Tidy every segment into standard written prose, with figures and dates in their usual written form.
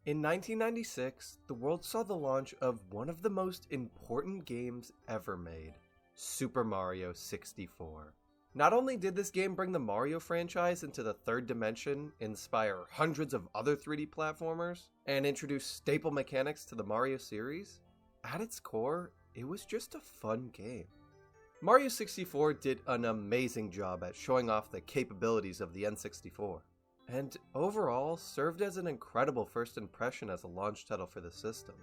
In 1996, the world saw the launch of one of the most important games ever made, Super Mario 64. Not only did this game bring the Mario franchise into the third dimension, inspire hundreds of other 3D platformers, and introduce staple mechanics to the Mario series, at its core, it was just a fun game. Mario 64 did an amazing job at showing off the capabilities of the N64, and overall served as an incredible first impression as a launch title for the system.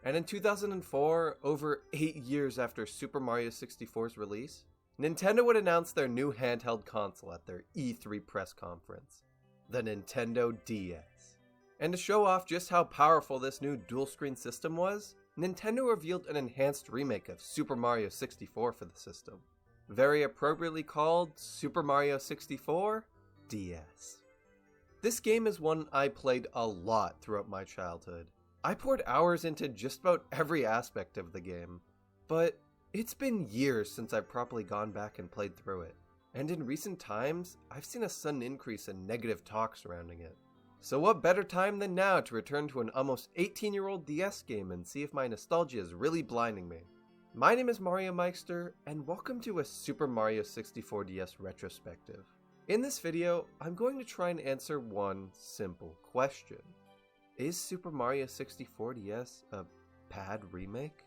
And in 2004, over 8 years after Super Mario 64's release, Nintendo would announce their new handheld console at their E3 press conference, the Nintendo DS. And to show off just how powerful this new dual-screen system was, Nintendo revealed an enhanced remake of Super Mario 64 for the system, very appropriately called Super Mario 64 DS. This game is one I played a lot throughout my childhood. I poured hours into just about every aspect of the game, but it's been years since I've properly gone back and played through it, and in recent times, I've seen a sudden increase in negative talk surrounding it. So what better time than now to return to an almost 18-year-old DS game and see if my nostalgia is really blinding me. My name is Mario Meister, and welcome to a Super Mario 64 DS retrospective. In this video, I'm going to try and answer one simple question. Is Super Mario 64 DS a bad remake?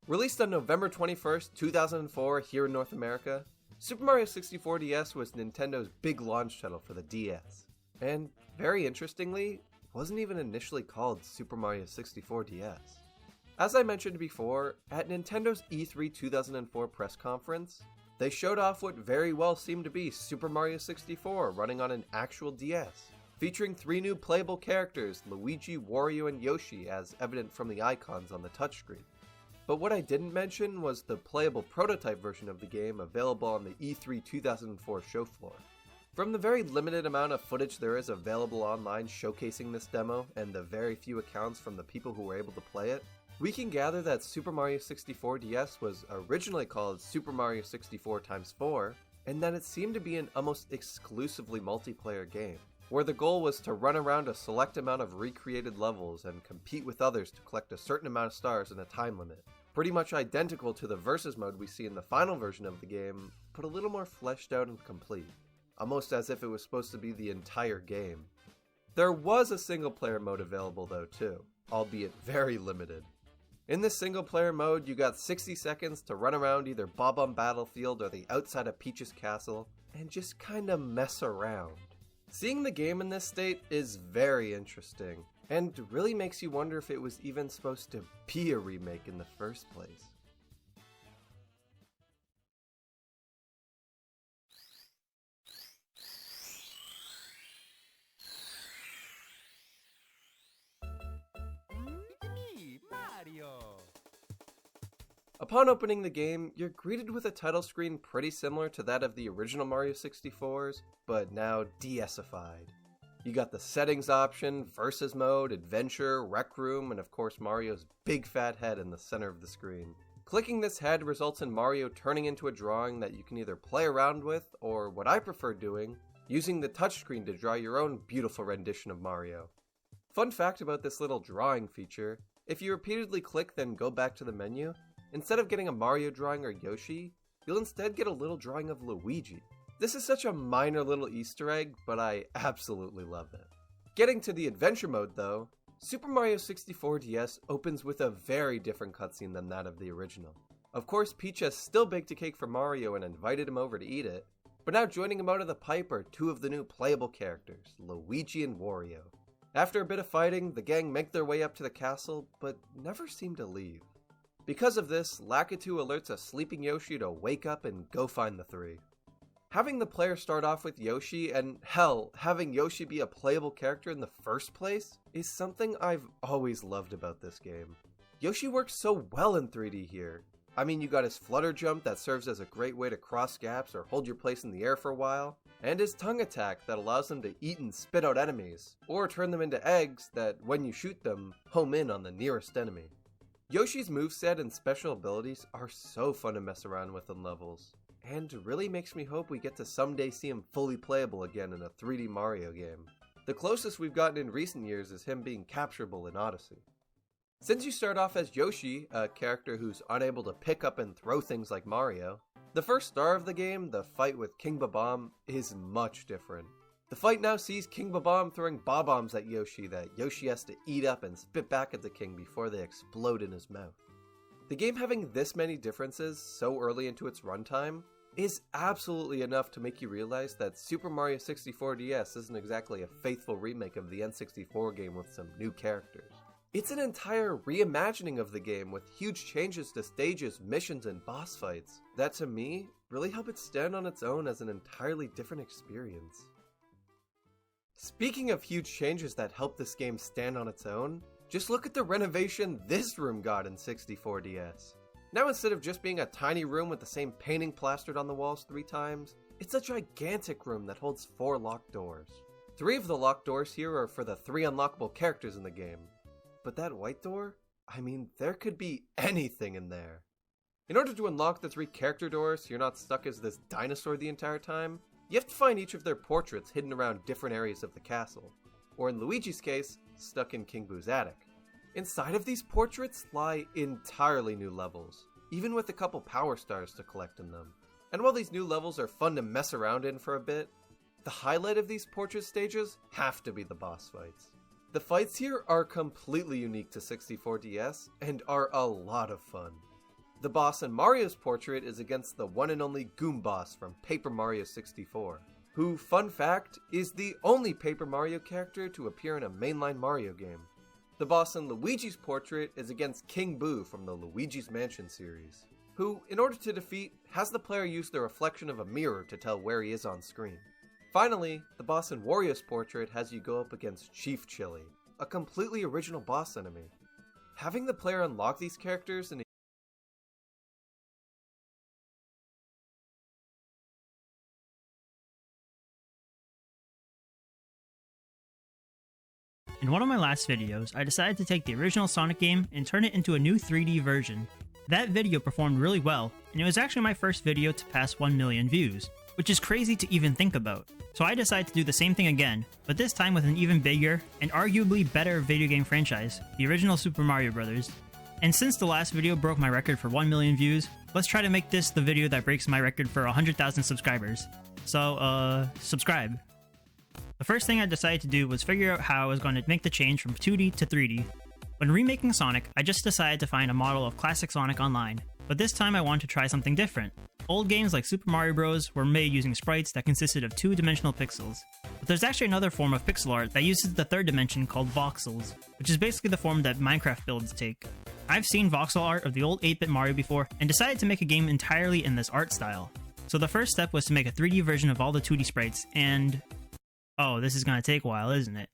Released on November 21st, 2004 here in North America, Super Mario 64 DS was Nintendo's big launch title for the DS, and very interestingly, wasn't even initially called Super Mario 64 DS. As I mentioned before, at Nintendo's E3 2004 press conference, they showed off what very well seemed to be Super Mario 64 running on an actual DS, featuring 3 new playable characters, Luigi, Wario, and Yoshi, as evident from the icons on the touchscreen. But what I didn't mention was the playable prototype version of the game available on the E3 2004 show floor. From the very limited amount of footage there is available online showcasing this demo and the very few accounts from the people who were able to play it, we can gather that Super Mario 64 DS was originally called Super Mario 64 x 4, and that it seemed to be an almost exclusively multiplayer game, where the goal was to run around a select amount of recreated levels and compete with others to collect a certain amount of stars in a time limit. Pretty much identical to the versus mode we see in the final version of the game, but a little more fleshed out and complete, almost as if it was supposed to be the entire game. There was a single player mode available though too, albeit very limited. In this single player mode, you got 60 seconds to run around either Bob-omb Battlefield or the outside of Peach's castle, and just kinda mess around. Seeing the game in this state is very interesting, and really makes you wonder if it was even supposed to be a remake in the first place. Me, Mario. Upon opening the game, you're greeted with a title screen pretty similar to that of the original Mario 64's, but now DS-ified. You got the settings option, versus mode, adventure, rec room, and of course Mario's big fat head in the center of the screen. Clicking this head results in Mario turning into a drawing that you can either play around with, or what I prefer doing, using the touchscreen to draw your own beautiful rendition of Mario. Fun fact about this little drawing feature, if you repeatedly click then go back to the menu, instead of getting a Mario drawing or Yoshi, you'll instead get a little drawing of Luigi. This is such a minor little Easter egg, but I absolutely love it. Getting to the adventure mode though, Super Mario 64 DS opens with a very different cutscene than that of the original. Of course, Peach has still baked a cake for Mario and invited him over to eat it, but now joining him out of the pipe are 2 of the new playable characters, Luigi and Wario. After a bit of fighting, the gang make their way up to the castle, but never seem to leave. Because of this, Lakitu alerts a sleeping Yoshi to wake up and go find the 3. Having the player start off with Yoshi, and hell, having Yoshi be a playable character in the first place, is something I've always loved about this game. Yoshi works so well in 3D here. I mean, you got his flutter jump that serves as a great way to cross gaps or hold your place in the air for a while, and his tongue attack that allows him to eat and spit out enemies, or turn them into eggs that, when you shoot them, home in on the nearest enemy. Yoshi's moveset and special abilities are so fun to mess around with in levels, and really makes me hope we get to someday see him fully playable again in a 3D Mario game. The closest we've gotten in recent years is him being capturable in Odyssey. Since you start off as Yoshi, a character who's unable to pick up and throw things like Mario, the first star of the game, the fight with King Bob-omb, is much different. The fight now sees King Bob-omb throwing bob-ombs at Yoshi that Yoshi has to eat up and spit back at the king before they explode in his mouth. The game having this many differences so early into its runtime is absolutely enough to make you realize that Super Mario 64 DS isn't exactly a faithful remake of the N64 game with some new characters. It's an entire reimagining of the game with huge changes to stages, missions, and boss fights that, to me, really help it stand on its own as an entirely different experience. Speaking of huge changes that help this game stand on its own, just look at the renovation this room got in 64 DS. Now instead of just being a tiny room with the same painting plastered on the walls 3 times, it's a gigantic room that holds 4 locked doors. 3 of the locked doors here are for the 3 unlockable characters in the game. But that white door? I mean, there could be anything in there. In order to unlock the 3 character doors so you're not stuck as this dinosaur the entire time, you have to find each of their portraits hidden around different areas of the castle, or in Luigi's case, stuck in King Boo's attic. Inside of these portraits lie entirely new levels, even with a couple power stars to collect in them. And while these new levels are fun to mess around in for a bit, the highlight of these portrait stages have to be the boss fights. The fights here are completely unique to 64 DS and are a lot of fun. The boss in Mario's portrait is against the one and only Goom Boss from Paper Mario 64, who, fun fact, is the only Paper Mario character to appear in a mainline Mario game. The boss in Luigi's portrait is against King Boo from the Luigi's Mansion series, who, in order to defeat, has the player use the reflection of a mirror to tell where he is on screen. Finally, the boss in Wario's portrait has you go up against Chief Chili, a completely original boss enemy. Having the player unlock these characters in In one of my last videos, I decided to take the original Sonic game and turn it into a new 3D version. That video performed really well, and it was actually my first video to pass 1 million views, which is crazy to even think about. So I decided to do the same thing again, but this time with an even bigger and arguably better video game franchise, the original Super Mario Bros. And since the last video broke my record for 1 million views, let's try to make this the video that breaks my record for 100,000 subscribers. So, subscribe. The first thing I decided to do was figure out how I was going to make the change from 2D to 3D. When remaking Sonic, I just decided to find a model of classic Sonic online, but this time I wanted to try something different. Old games like Super Mario Bros. Were made using sprites that consisted of 2-dimensional pixels, but there's actually another form of pixel art that uses the 3rd dimension called voxels, which is basically the form that Minecraft builds take. I've seen voxel art of the old 8-bit Mario before and decided to make a game entirely in this art style. So the first step was to make a 3D version of all the 2D sprites, and oh, this is gonna take a while, isn't it?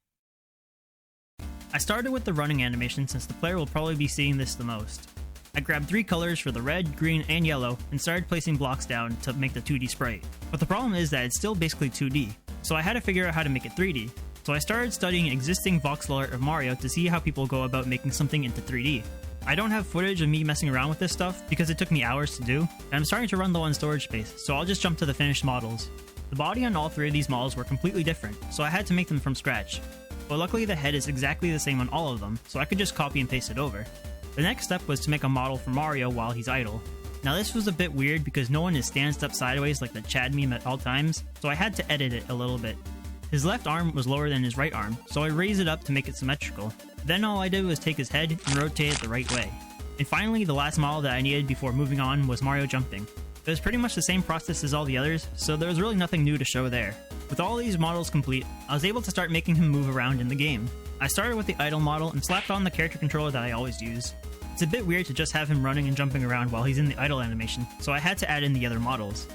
I started with the running animation since the player will probably be seeing this the most. I grabbed 3 colors for the red, green, and yellow and started placing blocks down to make the 2D sprite. But the problem is that it's still basically 2D, so I had to figure out how to make it 3D. So I started studying existing voxel art of Mario to see how people go about making something into 3D. I don't have footage of me messing around with this stuff because it took me hours to do, and I'm starting to run low on storage space, so I'll just jump to the finished models. The body on all 3 of these models were completely different, so I had to make them from scratch. But luckily the head is exactly the same on all of them, so I could just copy and paste it over. The next step was to make a model for Mario while he's idle. Now this was a bit weird because no one is stands up sideways like the Chad meme at all times, so I had to edit it a little bit. His left arm was lower than his right arm, so I raised it up to make it symmetrical. Then all I did was take his head and rotate it the right way. And finally, the last model that I needed before moving on was Mario jumping. It was pretty much the same process as all the others, so there was really nothing new to show there. With all these models complete, I was able to start making him move around in the game. I started with the idle model and slapped on the character controller that I always use. It's a bit weird to just have him running and jumping around while he's in the idle animation, so I had to add in the other models.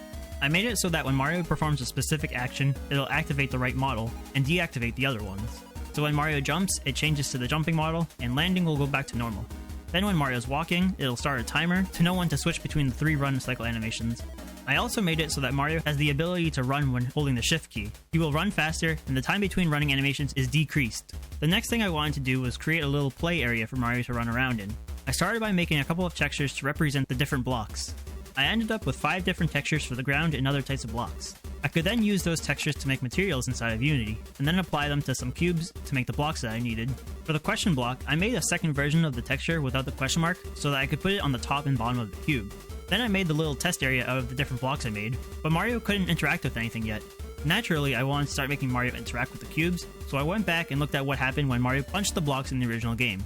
I made it so that when Mario performs a specific action, it'll activate the right model, and deactivate the other ones. So when Mario jumps, it changes to the jumping model, and landing will go back to normal. Then when Mario's walking, it'll start a timer to know when to switch between the 3 run cycle animations. I also made it so that Mario has the ability to run when holding the shift key. He will run faster, and the time between running animations is decreased. The next thing I wanted to do was create a little play area for Mario to run around in. I started by making a couple of textures to represent the different blocks. I ended up with 5 different textures for the ground and other types of blocks. I could then use those textures to make materials inside of Unity, and then apply them to some cubes to make the blocks that I needed. For the question block, I made a second version of the texture without the question mark so that I could put it on the top and bottom of the cube. Then I made the little test area out of the different blocks I made, but Mario couldn't interact with anything yet. Naturally, I wanted to start making Mario interact with the cubes, so I went back and looked at what happened when Mario punched the blocks in the original game.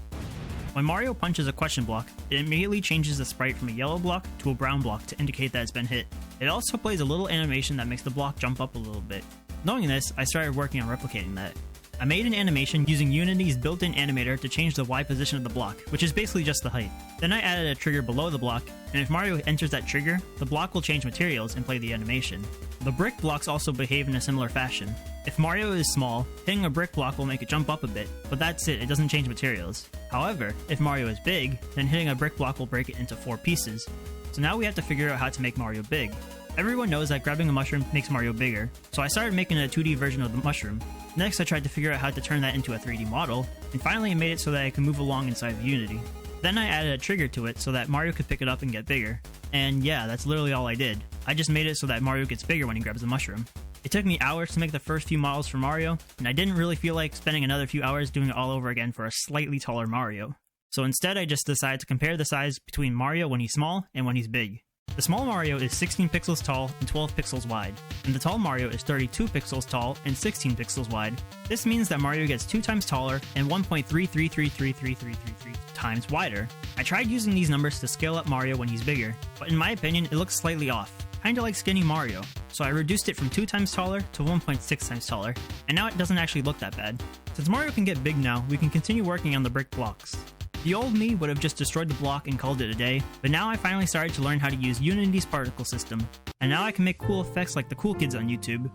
When Mario punches a question block, it immediately changes the sprite from a yellow block to a brown block to indicate that it's been hit. It also plays a little animation that makes the block jump up a little bit. Knowing this, I started working on replicating that. I made an animation using Unity's built-in animator to change the Y position of the block, which is basically just the height. Then I added a trigger below the block, and if Mario enters that trigger, the block will change materials and play the animation. The brick blocks also behave in a similar fashion. If Mario is small, hitting a brick block will make it jump up a bit, but that's it doesn't change materials. However, if Mario is big, then hitting a brick block will break it into 4 pieces. So now we have to figure out how to make Mario big. Everyone knows that grabbing a mushroom makes Mario bigger, so I started making a 2D version of the mushroom. Next, I tried to figure out how to turn that into a 3D model, and finally I made it so that I could move along inside of Unity. Then I added a trigger to it so that Mario could pick it up and get bigger. And yeah, that's literally all I did. I just made it so that Mario gets bigger when he grabs the mushroom. It took me hours to make the first few models for Mario, and I didn't really feel like spending another few hours doing it all over again for a slightly taller Mario. So instead I just decided to compare the size between Mario when he's small and when he's big. The small Mario is 16 pixels tall and 12 pixels wide, and the tall Mario is 32 pixels tall and 16 pixels wide. This means that Mario gets 2 times taller and 1.33333333 times wider. I tried using these numbers to scale up Mario when he's bigger, but in my opinion it looks slightly off, kinda like skinny Mario, so I reduced it from 2 times taller to 1.6 times taller, and now it doesn't actually look that bad. Since Mario can get big now, we can continue working on the brick blocks. The old me would have just destroyed the block and called it a day, but now I finally started to learn how to use Unity's particle system, and now I can make cool effects like the cool kids on YouTube.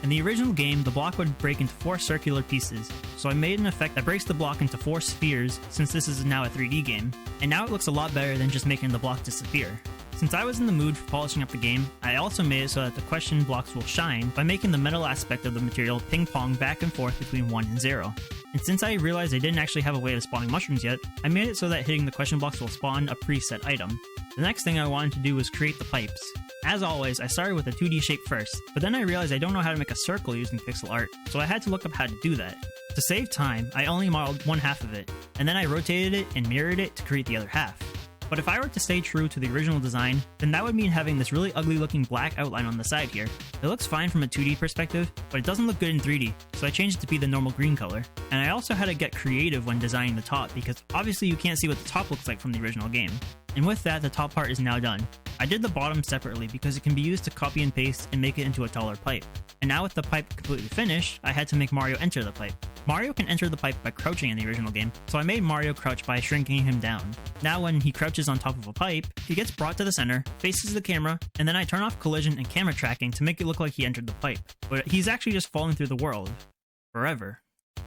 In the original game, the block would break into 4 circular pieces, so I made an effect that breaks the block into 4 spheres since this is now a 3D game, and now it looks a lot better than just making the block disappear. Since I was in the mood for polishing up the game, I also made it so that the question blocks will shine by making the metal aspect of the material ping-pong back and forth between 1 and 0. And since I realized I didn't actually have a way of spawning mushrooms yet, I made it so that hitting the question blocks will spawn a preset item. The next thing I wanted to do was create the pipes. As always, I started with a 2D shape first, but then I realized I don't know how to make a circle using pixel art, so I had to look up how to do that. To save time, I only modeled one half of it, and then I rotated it and mirrored it to create the other half. But if I were to stay true to the original design, then that would mean having this really ugly looking black outline on the side here. It looks fine from a 2D perspective, but it doesn't look good in 3D, so I changed it to be the normal green color. And I also had to get creative when designing the top, because obviously you can't see what the top looks like from the original game. And with that, the top part is now done. I did the bottom separately because it can be used to copy and paste and make it into a taller pipe. And now with the pipe completely finished, I had to make Mario enter the pipe. Mario can enter the pipe by crouching in the original game, so I made Mario crouch by shrinking him down. Now when he crouches on top of a pipe, he gets brought to the center, faces the camera, and then I turn off collision and camera tracking to make it look like he entered the pipe. But he's actually just falling through the world. Forever.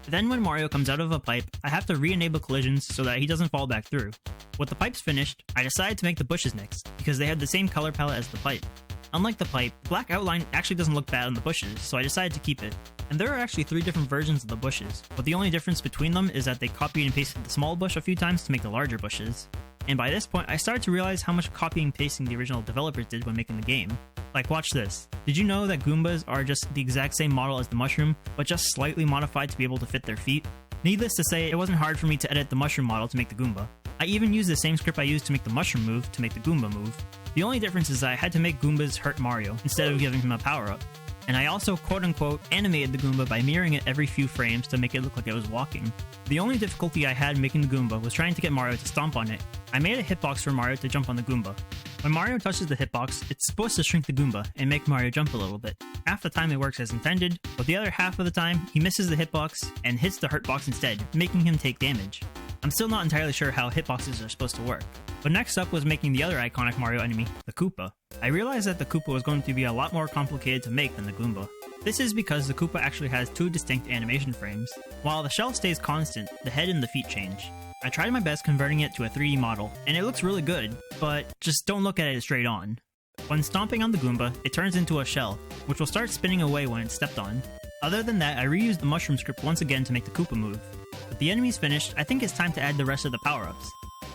Then when Mario comes out of a pipe, I have to re-enable collisions so that he doesn't fall back through. With the pipes finished, I decided to make the bushes next, because they had the same color palette as the pipe. Unlike the pipe, the black outline actually doesn't look bad on the bushes, so I decided to keep it. And there are actually 3 different versions of the bushes, but the only difference between them is that they copied and pasted the small bush a few times to make the larger bushes. And by this point, I started to realize how much copying and pasting the original developers did when making the game. Like, watch this. Did you know that Goombas are just the exact same model as the mushroom, but just slightly modified to be able to fit their feet? Needless to say, it wasn't hard for me to edit the mushroom model to make the Goomba. I even used the same script I used to make the mushroom move to make the Goomba move. The only difference is that I had to make Goombas hurt Mario, instead of giving him a power-up. And I also quote-unquote animated the Goomba by mirroring it every few frames to make it look like it was walking. The only difficulty I had making the Goomba was trying to get Mario to stomp on it. I made a hitbox for Mario to jump on the Goomba. When Mario touches the hitbox, it's supposed to shrink the Goomba and make Mario jump a little bit. Half the time it works as intended, but the other half of the time, he misses the hitbox and hits the hurtbox instead, making him take damage. I'm still not entirely sure how hitboxes are supposed to work. But next up was making the other iconic Mario enemy, the Koopa. I realized that the Koopa was going to be a lot more complicated to make than the Goomba. This is because the Koopa actually has 2 distinct animation frames. While the shell stays constant, the head and the feet change. I tried my best converting it to a 3D model, and it looks really good, but just don't look at it straight on. When stomping on the Goomba, it turns into a shell, which will start spinning away when it's stepped on. Other than that, I reused the mushroom script once again to make the Koopa move. With the enemies finished, I think it's time to add the rest of the power-ups.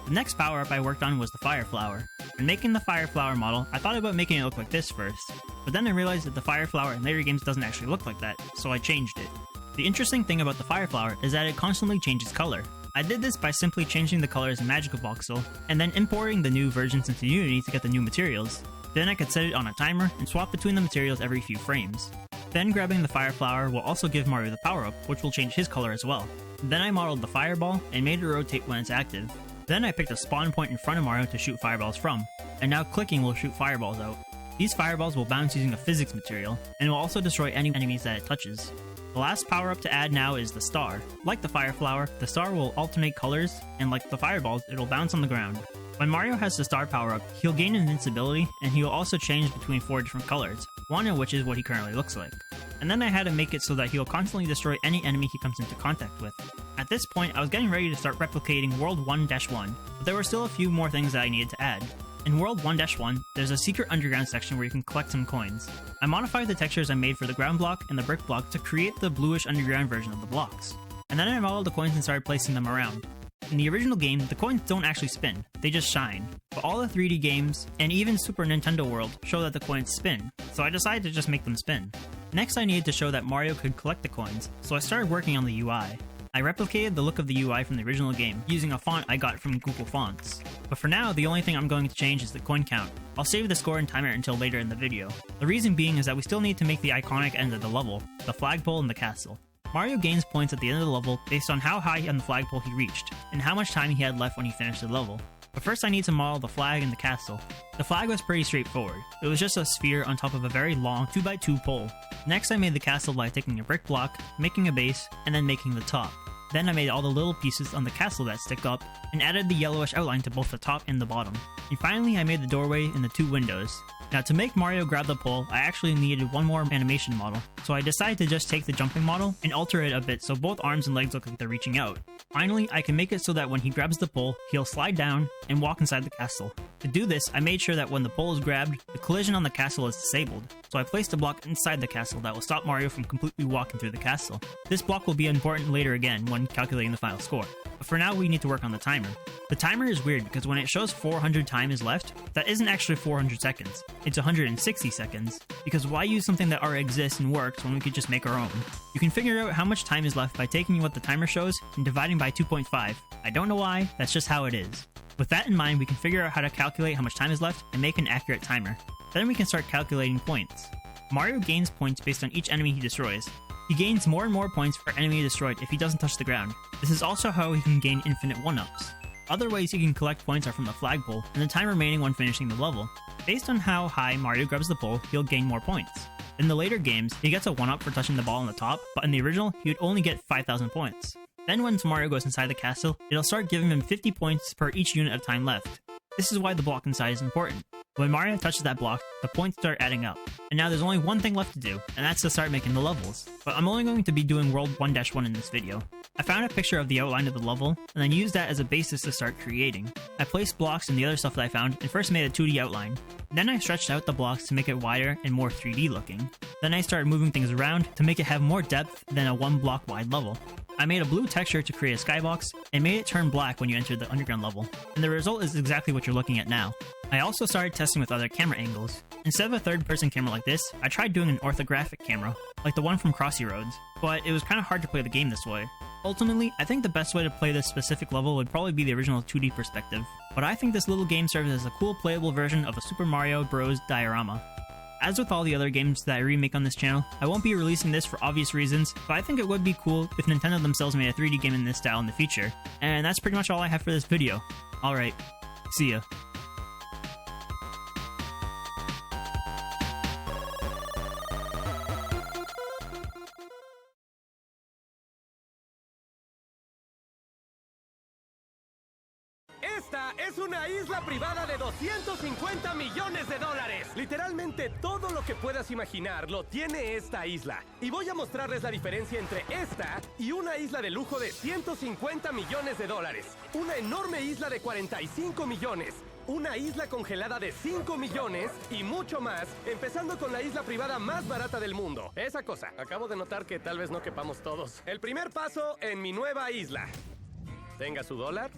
The next power-up I worked on was the Fire Flower. When making the Fire Flower model, I thought about making it look like this first, but then I realized that the Fire Flower in later games doesn't actually look like that, so I changed it. The interesting thing about the Fire Flower is that it constantly changes color. I did this by simply changing the colors in Magical Voxel, and then importing the new versions into Unity to get the new materials. Then I could set it on a timer and swap between the materials every few frames. Then grabbing the Fire Flower will also give Mario the power-up, which will change his color as well. Then I modeled the Fireball and made it rotate when it's active. Then I picked a spawn point in front of Mario to shoot fireballs from, and now clicking will shoot fireballs out. These fireballs will bounce using a physics material, and will also destroy any enemies that it touches. The last power-up to add now is the Star. Like the Fire Flower, the Star will alternate colors, and like the fireballs, it'll bounce on the ground. When Mario has the Star power-up, he'll gain invincibility, and he will also change between 4 different colors, one of which is what he currently looks like. And then I had to make it so that he'll constantly destroy any enemy he comes into contact with. At this point, I was getting ready to start replicating World 1-1, but there were still a few more things that I needed to add. In World 1-1, there's a secret underground section where you can collect some coins. I modified the textures I made for the ground block and the brick block to create the bluish underground version of the blocks. And then I modeled the coins and started placing them around. In the original game, the coins don't actually spin, they just shine. But all the 3D games, and even Super Nintendo World, show that the coins spin, so I decided to just make them spin. Next I needed to show that Mario could collect the coins, so I started working on the UI. I replicated the look of the UI from the original game, using a font I got from Google Fonts. But for now, the only thing I'm going to change is the coin count. I'll save the score and timer until later in the video. The reason being is that we still need to make the iconic end of the level, the flagpole and the castle. Mario gains points at the end of the level based on how high on the flagpole he reached, and how much time he had left when he finished the level. But first I need to model the flag and the castle. The flag was pretty straightforward. It was just a sphere on top of a very long 2x2 pole. Next I made the castle by taking a brick block, making a base, and then making the top. Then I made all the little pieces on the castle that stick up, and added the yellowish outline to both the top and the bottom. And finally I made the doorway and the 2 windows. Now to make Mario grab the pole, I actually needed one more animation model, so I decided to just take the jumping model and alter it a bit so both arms and legs look like they're reaching out. Finally, I can make it so that when he grabs the pole, he'll slide down and walk inside the castle. To do this, I made sure that when the pole is grabbed, the collision on the castle is disabled, so I placed a block inside the castle that will stop Mario from completely walking through the castle. This block will be important later again when calculating the final score. But for now, we need to work on the timer. The timer is weird because when it shows 400 time is left, that isn't actually 400 seconds. It's 160 seconds. Because why use something that already exists and works when we could just make our own? You can figure out how much time is left by taking what the timer shows and dividing by 2.5. I don't know why, that's just how it is. With that in mind, we can figure out how to calculate how much time is left and make an accurate timer. Then we can start calculating points. Mario gains points based on each enemy he destroys. He gains more and more points for enemy destroyed if he doesn't touch the ground. This is also how he can gain infinite 1-ups. Other ways he can collect points are from the flagpole and the time remaining when finishing the level. Based on how high Mario grabs the pole, he'll gain more points. In the later games, he gets a 1-up for touching the ball on the top, but in the original, he would only get 5,000 points. Then once Mario goes inside the castle, it'll start giving him 50 points per each unit of time left. This is why the block inside is important. When Mario touches that block, the points start adding up. And now there's only one thing left to do, and that's to start making the levels. But I'm only going to be doing World 1-1 in this video. I found a picture of the outline of the level, and then used that as a basis to start creating. I placed blocks and the other stuff that I found, and first made a 2D outline. Then I stretched out the blocks to make it wider and more 3D looking. Then I started moving things around to make it have more depth than a 1 block wide level. I made a blue texture to create a skybox, and made it turn black when you enter the underground level, and the result is exactly what you're looking at now. I also started testing with other camera angles. Instead of a third-person camera like this, I tried doing an orthographic camera, like the one from Crossy Roads, but it was kind of hard to play the game this way. Ultimately, I think the best way to play this specific level would probably be the original 2D perspective, but I think this little game serves as a cool playable version of a Super Mario Bros. Diorama. As with all the other games that I remake on this channel, I won't be releasing this for obvious reasons, but I think it would be cool if Nintendo themselves made a 3D game in this style in the future. And that's pretty much all I have for this video. Alright, see ya. Esta es una isla privada de 250 millones de dólares. Literalmente todo lo que puedas imaginar lo tiene esta isla. Y voy a mostrarles la diferencia entre esta y una isla de lujo de 150 millones de dólares. Una enorme isla de 45 millones. Una isla congelada de 5 millones y mucho más, empezando con la isla privada más barata del mundo. Esa cosa, acabo de notar que tal vez no quepamos todos. El primer paso en mi nueva isla. Tenga su dólar.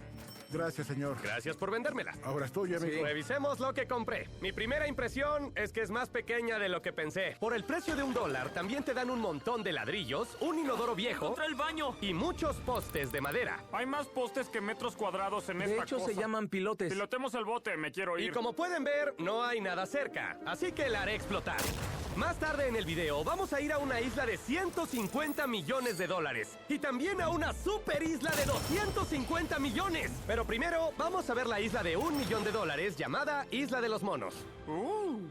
Gracias, señor. Gracias por vendérmela. Ahora estoy, amigo. Revisemos lo que compré. Mi primera impresión es que es más pequeña de lo que pensé. Por el precio de $1, también te dan un montón de ladrillos, un inodoro viejo... ¡Contra el baño! ...y muchos postes de madera. Hay más postes que metros cuadrados en esta cosa. De hecho, se llaman pilotes. Pilotemos el bote, me quiero ir. Y como pueden ver, no hay nada cerca, así que la haré explotar. Más tarde en el video, vamos a ir a una isla de $150 millones. Y también a una super isla de $250 millones. Pero primero, vamos a ver la isla de $1 millón llamada Isla de los Monos.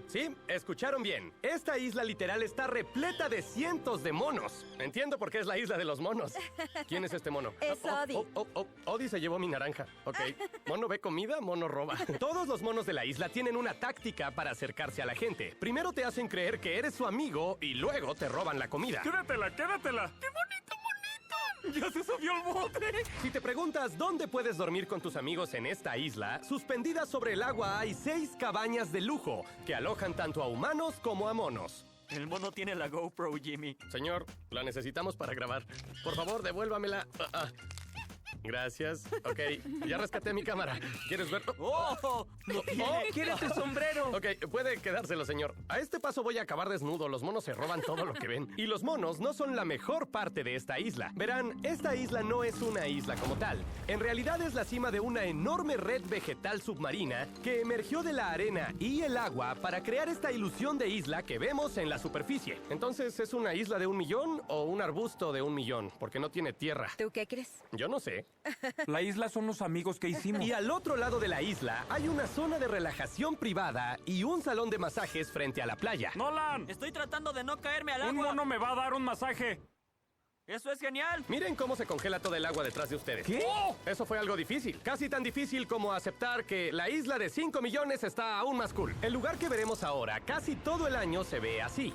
Sí, escucharon bien. Esta isla literal está repleta de cientos de monos. Entiendo por qué es la Isla de los Monos. ¿Quién es este mono? Es Odie. Odie se llevó mi naranja. Ok. Mono ve comida, mono roba. Todos los monos de la isla tienen una táctica para acercarse a la gente. Primero te hacen creer que eres su amigo y luego te roban la comida. Quédatela. ¡Qué bonito! ¡Ya se subió el bote! Si te preguntas dónde puedes dormir con tus amigos en esta isla, suspendidas sobre el agua hay 6 cabañas de lujo que alojan tanto a humanos como a monos. El mono tiene la GoPro, Jimmy. Señor, la necesitamos para grabar. Por favor, devuélvamela. Gracias. Ok, ya rescaté mi cámara. ¿Quieres verlo? ¡Oh! ¡Lo tiene! ¿Quieres el sombrero? Ok, puede quedárselo, señor. A este paso voy a acabar desnudo. Los monos se roban todo lo que ven. Y los monos no son la mejor parte de esta isla. Verán, esta isla no es una isla como tal. En realidad es la cima de una enorme red vegetal submarina que emergió de la arena y el agua para crear esta ilusión de isla que vemos en la superficie. Entonces, ¿es una isla de 1 millón o un arbusto de 1 millón? Porque no tiene tierra. ¿Tú qué crees? Yo no sé. La isla son los amigos que hicimos. Y al otro lado de la isla hay una zona de relajación privada y un salón de masajes frente a la playa. ¡Nolan! Estoy tratando de no caerme al Un agua. mono me va a dar un masaje. ¡Eso es genial! Miren cómo se congela todo el agua detrás de ustedes. ¿Qué? Eso fue algo difícil. Casi tan difícil como aceptar que la isla de 5 millones está aún más cool. El lugar que veremos ahora casi todo el año se ve así.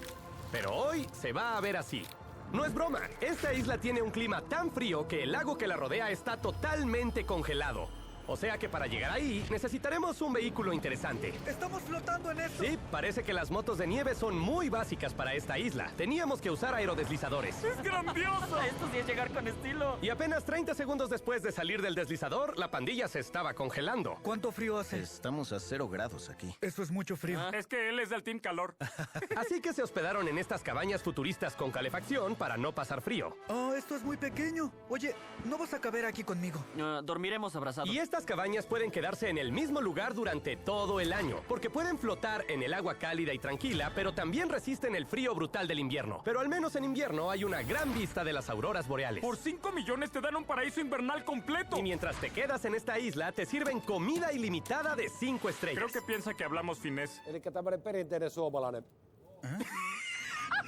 Pero hoy se va a ver así. No es broma, esta isla tiene un clima tan frío que el lago que la rodea está totalmente congelado. O sea que para llegar ahí, necesitaremos un vehículo interesante. ¡Estamos flotando en eso! Sí, parece que las motos de nieve son muy básicas para esta isla. Teníamos que usar aerodeslizadores. ¡Es grandioso! Esto sí es llegar con estilo. Y apenas 30 segundos después de salir del deslizador, la pandilla se estaba congelando. ¿Cuánto frío hace? Estamos a 0 grados aquí. Eso es mucho frío. Es que él es del Team Calor. Así que se hospedaron en estas cabañas futuristas con calefacción para no pasar frío. Oh, esto es muy pequeño. Oye, ¿no vas a caber aquí conmigo? Dormiremos abrazados. Y estas cabañas pueden quedarse en el mismo lugar durante todo el año, porque pueden flotar en el agua cálida y tranquila, pero también resisten el frío brutal del invierno. Pero al menos en invierno hay una gran vista de las auroras boreales. Por 5 millones te dan un paraíso invernal completo. Y mientras te quedas en esta isla, te sirven comida ilimitada de 5 estrellas. Creo que piensa que hablamos finés.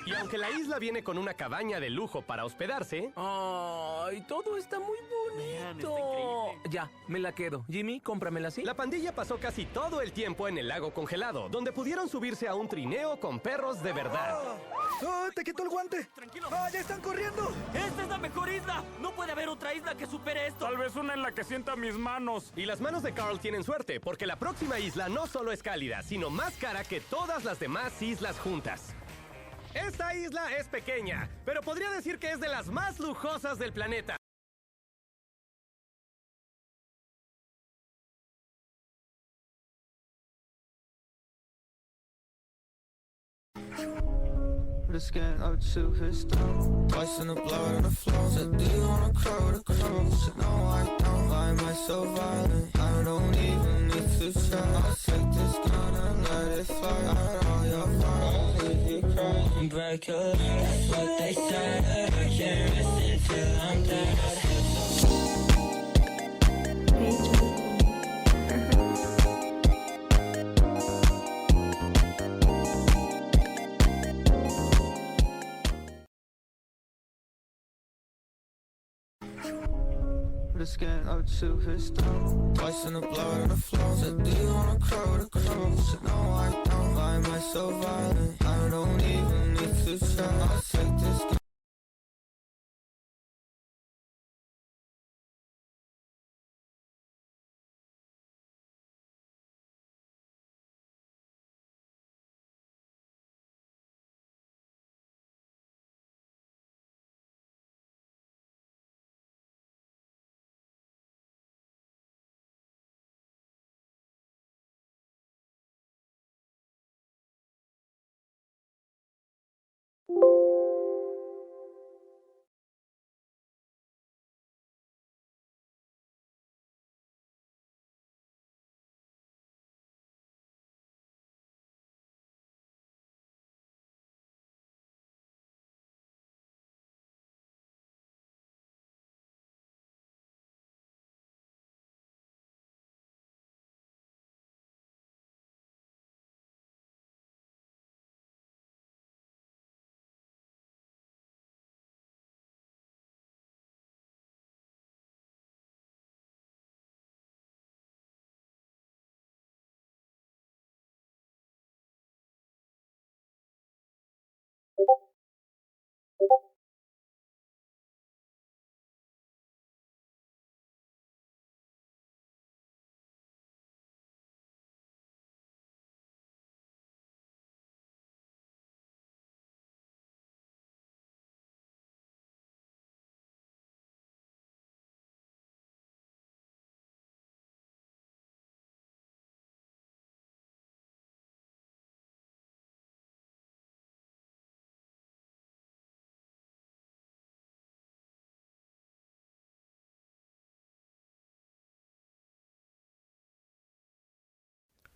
Y aunque la isla viene con una cabaña de lujo para hospedarse... ¡Ay, todo está muy Man, está bonito! increíble. Ya, me la quedo. Jimmy, cómpramela así. La pandilla pasó casi todo el tiempo en el lago congelado, donde pudieron subirse a un trineo con perros de verdad. ¡Oh, te quitó el guante! Tranquilo. ¡Ah, ya están corriendo! ¡Esta es la mejor isla! ¡No puede haber otra isla que supere esto! Tal vez una en la que sienta mis manos. Y las manos de Carl tienen suerte, porque la próxima isla no solo es cálida, sino más cara que todas las demás islas juntas. Esta isla es pequeña, pero podría decir que es de las más lujosas del planeta. Let's get out to his town. Twice in the blood on the floor. Said, do you wanna crow the crow? Said, no, I don't. Why am I so violent? I don't even need to try. I'll take this gun and let it fly. Out all your fire. Leave you crying. Break your leg. That's what they said. I can't rest until I'm dead. Let's get out to his town. Twice in the blood on the floor. Said, do you wanna crow the crow? Said, no, I don't. Why am I so violent? I don't even need to try. I'll take this gun.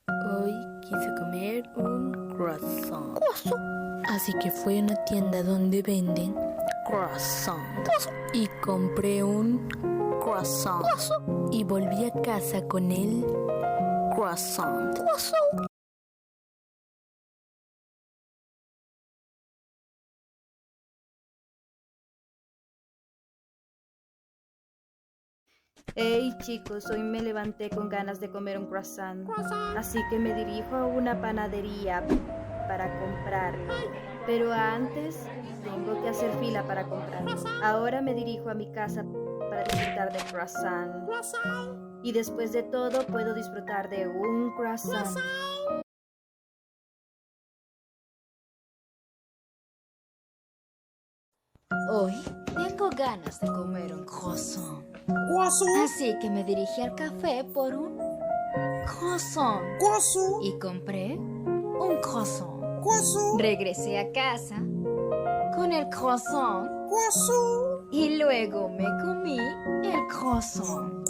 Hoy quise comer un croissant. Así que fui a una tienda donde venden croissant. Y compré un croissant. Y volví a casa con el croissant. Hey chicos, hoy me levanté con ganas de comer un croissant. Así que me dirijo a una panadería para comprarlo. Pero antes tengo que hacer fila para comprarlo. Ahora me dirijo a mi casa para disfrutar del croissant. Y después de todo puedo disfrutar de un croissant. Hoy tengo ganas de comer un croissant. Así que me dirigí al café por un croissant. Y compré un croissant. Regresé a casa con el croissant. Y luego me comí el croissant.